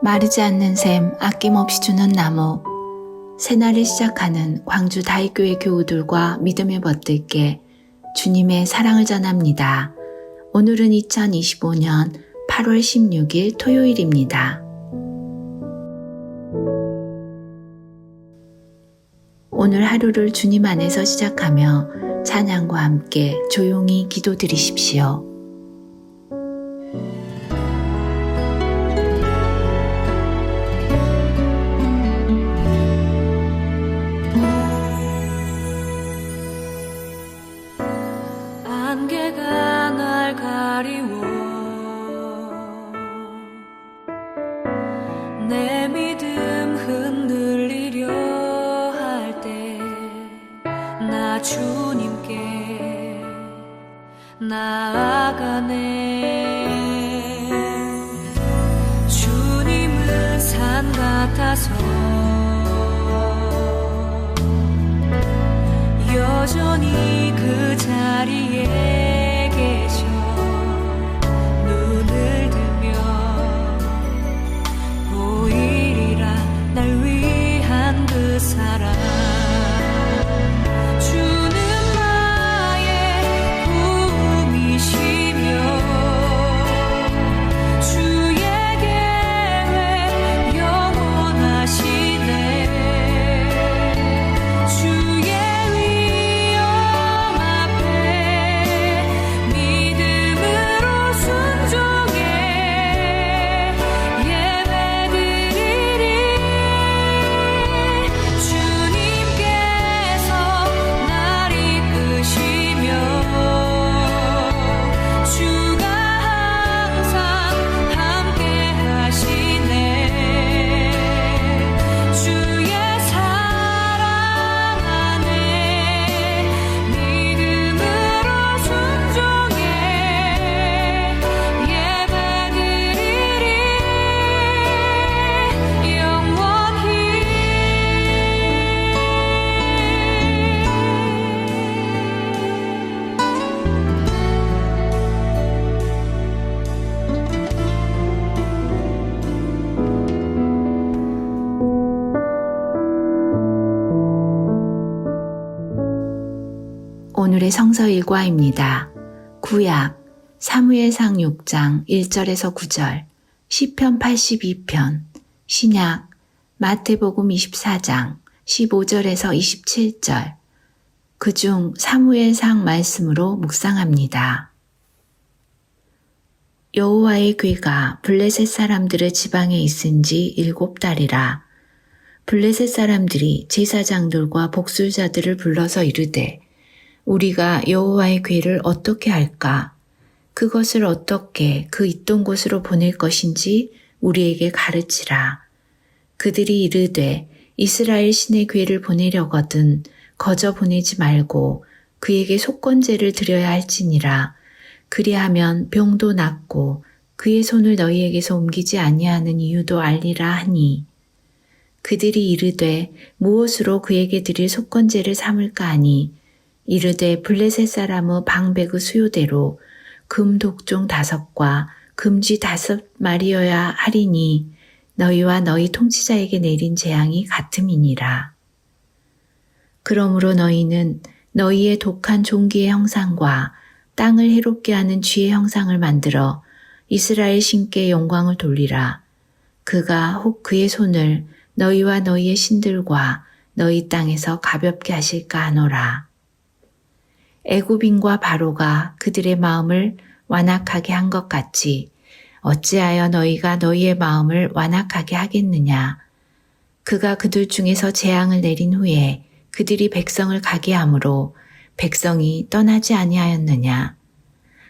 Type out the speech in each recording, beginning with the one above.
마르지 않는 샘 아낌없이 주는 나무. 새날을 시작하는 광주 다윗교회 교우들과 믿음의 벗들께 주님의 사랑을 전합니다. 오늘은 2025년 8월 16일 토요일입니다. 오늘 하루를 주님 안에서 시작하며 찬양과 함께 조용히 기도드리십시오. 안개가 날 가리워 내 믿음 흔들리려 할 때 나 주님께 나아가네. 주님은 산 같아서 여전히 그 자리에 계셔. 눈을 들면 보이리라 날 위한 그 사랑. 주는 나의 꿈이시며 주의 계획 영원하시네. 주의 오늘의 성서 일과입니다. 구약 사무엘상 6장 1절에서 9절, 시편 82편, 신약 마태복음 24장 15절에서 27절, 그중 사무엘상 말씀으로 묵상합니다. 여호와의 궤가 블레셋 사람들의 지방에 있은 지 7달이라. 블레셋 사람들이 제사장들과 복술자들을 불러서 이르되 우리가 여호와의 궤를 어떻게 할까? 그것을 어떻게 그 있던 곳으로 보낼 것인지 우리에게 가르치라. 그들이 이르되 이스라엘 신의 궤를 보내려거든 거저 보내지 말고 그에게 속건제를 드려야 할지니라. 그리하면 병도 낫고 그의 손을 너희에게서 옮기지 아니하는 이유도 알리라 하니. 그들이 이르되 무엇으로 그에게 드릴 속건제를 삼을까 하니 이르되 블레셋 사람의 방백의 수요대로 금 독종 5과 금쥐 5마리여야 하리니 너희와 너희 통치자에게 내린 재앙이 같음이니라. 그러므로 너희는 너희의 독한 종기의 형상과 땅을 해롭게 하는 쥐의 형상을 만들어 이스라엘 신께 영광을 돌리라. 그가 혹 그의 손을 너희와 너희의 신들과 너희 땅에서 가볍게 하실까 하노라. 애굽인과 바로가 그들의 마음을 완악하게 한 것 같이 어찌하여 너희가 너희의 마음을 완악하게 하겠느냐. 그가 그들 중에서 재앙을 내린 후에 그들이 백성을 가게 함으로 백성이 떠나지 아니하였느냐.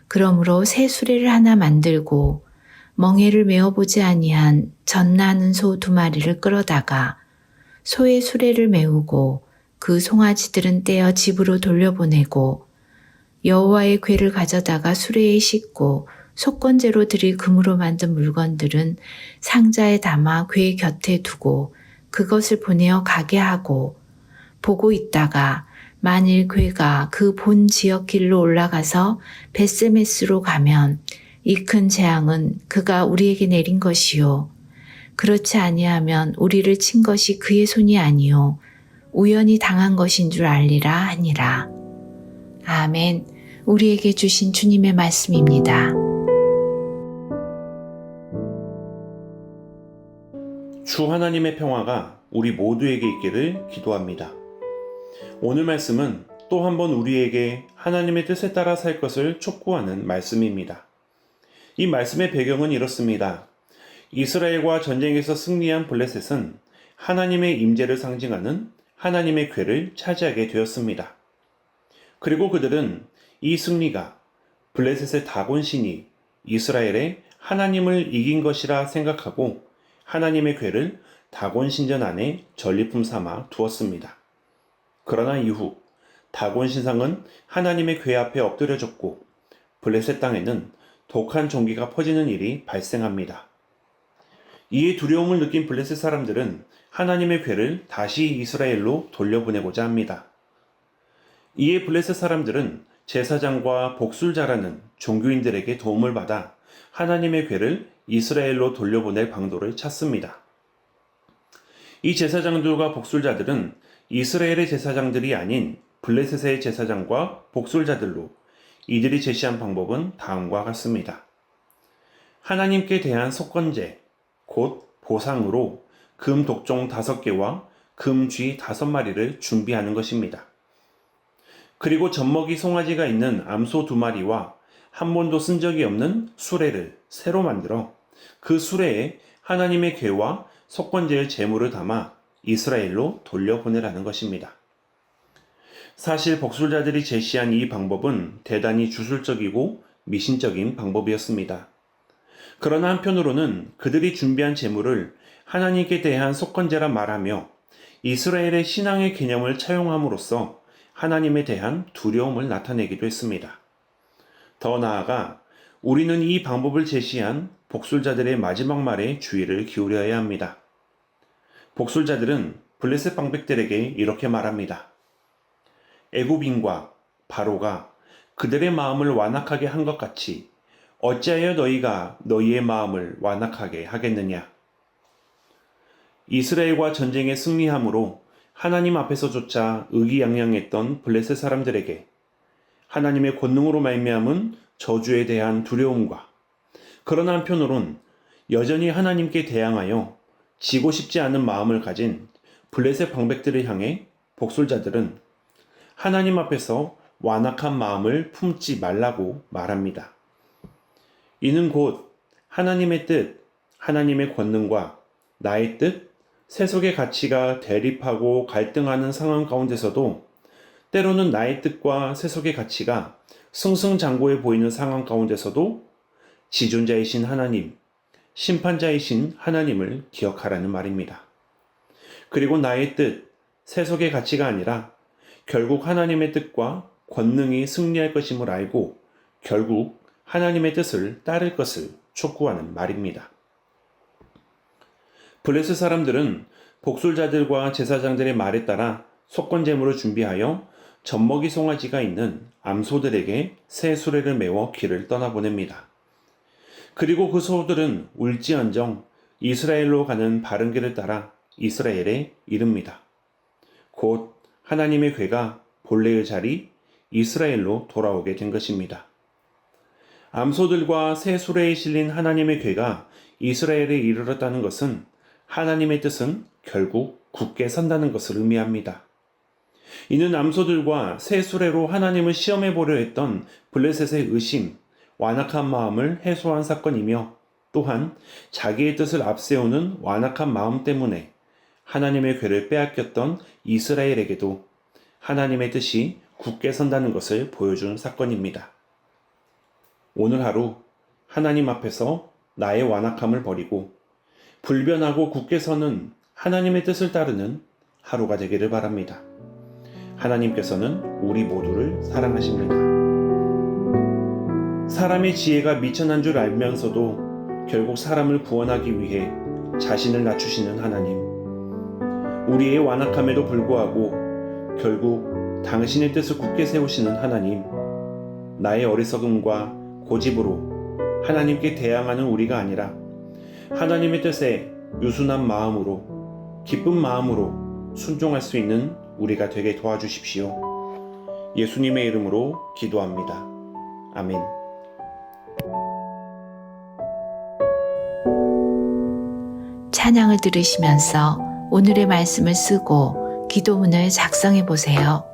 그러므로 새 수레를 하나 만들고 멍에를 메어보지 아니한 젖나는 소 2마리를 끌어다가 소의 수레를 메우고 그 송아지들은 떼어 집으로 돌려보내고 여호와의 궤를 가져다가 수레에 싣고 속건제로 드릴 금으로 만든 물건들은 상자에 담아 궤 곁에 두고 그것을 보내어 가게 하고 보고 있다가 만일 궤가 그 본 지역 길로 올라가서 벳세메스로 가면 이 큰 재앙은 그가 우리에게 내린 것이요 그렇지 아니하면 우리를 친 것이 그의 손이 아니요 우연히 당한 것인 줄 알리라 하니라. 아멘. 우리에게 주신 주님의 말씀입니다. 주 하나님의 평화가 우리 모두에게 있기를 기도합니다. 오늘 말씀은 또 한 번 우리에게 하나님의 뜻에 따라 살 것을 촉구하는 말씀입니다. 이 말씀의 배경은 이렇습니다. 이스라엘과 전쟁에서 승리한 블레셋은 하나님의 임재를 상징하는 하나님의 궤를 차지하게 되었습니다. 그리고 그들은 이 승리가 블레셋의 다곤 신이 이스라엘의 하나님을 이긴 것이라 생각하고 하나님의 궤를 다곤 신전 안에 전리품 삼아 두었습니다. 그러나 이후 다곤 신상은 하나님의 궤 앞에 엎드려졌고 블레셋 땅에는 독한 종기가 퍼지는 일이 발생합니다. 이에 두려움을 느낀 블레셋 사람들은 하나님의 궤를 다시 이스라엘로 돌려보내고자 합니다. 이에 블레셋 사람들은 제사장과 복술자라는 종교인들에게 도움을 받아 하나님의 궤를 이스라엘로 돌려보낼 방도를 찾습니다. 이 제사장들과 복술자들은 이스라엘의 제사장들이 아닌 블레셋의 제사장과 복술자들로 이들이 제시한 방법은 다음과 같습니다. 하나님께 대한 속건제, 곧 보상으로 금 독종 5개와 금 쥐 5마리를 준비하는 것입니다. 그리고 젖먹이 송아지가 있는 암소 2마리와 한 번도 쓴 적이 없는 수레를 새로 만들어 그 수레에 하나님의 궤와 속건제의 제물을 담아 이스라엘로 돌려보내라는 것입니다. 사실 복술자들이 제시한 이 방법은 대단히 주술적이고 미신적인 방법이었습니다. 그러나 한편으로는 그들이 준비한 제물을 하나님께 대한 속건제라 말하며 이스라엘의 신앙의 개념을 차용함으로써 하나님에 대한 두려움을 나타내기도 했습니다. 더 나아가 우리는 이 방법을 제시한 복술자들의 마지막 말에 주의를 기울여야 합니다. 복술자들은 블레셋 방백들에게 이렇게 말합니다. 애굽인과 바로가 그들의 마음을 완악하게 한 것 같이 어찌하여 너희가 너희의 마음을 완악하게 하겠느냐. 이스라엘과 전쟁에 승리함으로 하나님 앞에서조차 의기양양했던 블레셋 사람들에게 하나님의 권능으로 말미암은 저주에 대한 두려움과 그러나 한편으론 여전히 하나님께 대항하여 지고 싶지 않은 마음을 가진 블레셋 방백들을 향해 복술자들은 하나님 앞에서 완악한 마음을 품지 말라고 말합니다. 이는 곧 하나님의 뜻, 하나님의 권능과 나의 뜻, 세속의 가치가 대립하고 갈등하는 상황 가운데서도 때로는 나의 뜻과 세속의 가치가 승승장구해 보이는 상황 가운데서도 지존자이신 하나님, 심판자이신 하나님을 기억하라는 말입니다. 그리고 나의 뜻, 세속의 가치가 아니라 결국 하나님의 뜻과 권능이 승리할 것임을 알고 결국 하나님의 뜻을 따를 것을 촉구하는 말입니다. 블레셋 사람들은 복술자들과 제사장들의 말에 따라 속건제물을 준비하여 젖먹이 송아지가 있는 암소들에게 새 수레를 메워 길을 떠나보냅니다. 그리고 그 소들은 울지언정 이스라엘로 가는 바른 길을 따라 이스라엘에 이릅니다. 곧 하나님의 궤가 본래의 자리 이스라엘로 돌아오게 된 것입니다. 암소들과 새 수레에 실린 하나님의 궤가 이스라엘에 이르렀다는 것은 하나님의 뜻은 결국 굳게 선다는 것을 의미합니다. 이는 암소들과 새 수레로 하나님을 시험해 보려 했던 블레셋의 의심, 완악한 마음을 해소한 사건이며 또한 자기의 뜻을 앞세우는 완악한 마음 때문에 하나님의 궤를 빼앗겼던 이스라엘에게도 하나님의 뜻이 굳게 선다는 것을 보여준 사건입니다. 오늘 하루 하나님 앞에서 나의 완악함을 버리고 불변하고 굳게 서는 하나님의 뜻을 따르는 하루가 되기를 바랍니다. 하나님께서는 우리 모두를 사랑하십니다. 사람의 지혜가 미천한 줄 알면서도 결국 사람을 구원하기 위해 자신을 낮추시는 하나님. 우리의 완악함에도 불구하고 결국 당신의 뜻을 굳게 세우시는 하나님. 나의 어리석음과 고집으로 하나님께 대항하는 우리가 아니라 하나님의 뜻에 유순한 마음으로, 기쁜 마음으로 순종할 수 있는 우리가 되게 도와주십시오. 예수님의 이름으로 기도합니다. 아멘. 찬양을 들으시면서 오늘의 말씀을 쓰고 기도문을 작성해 보세요.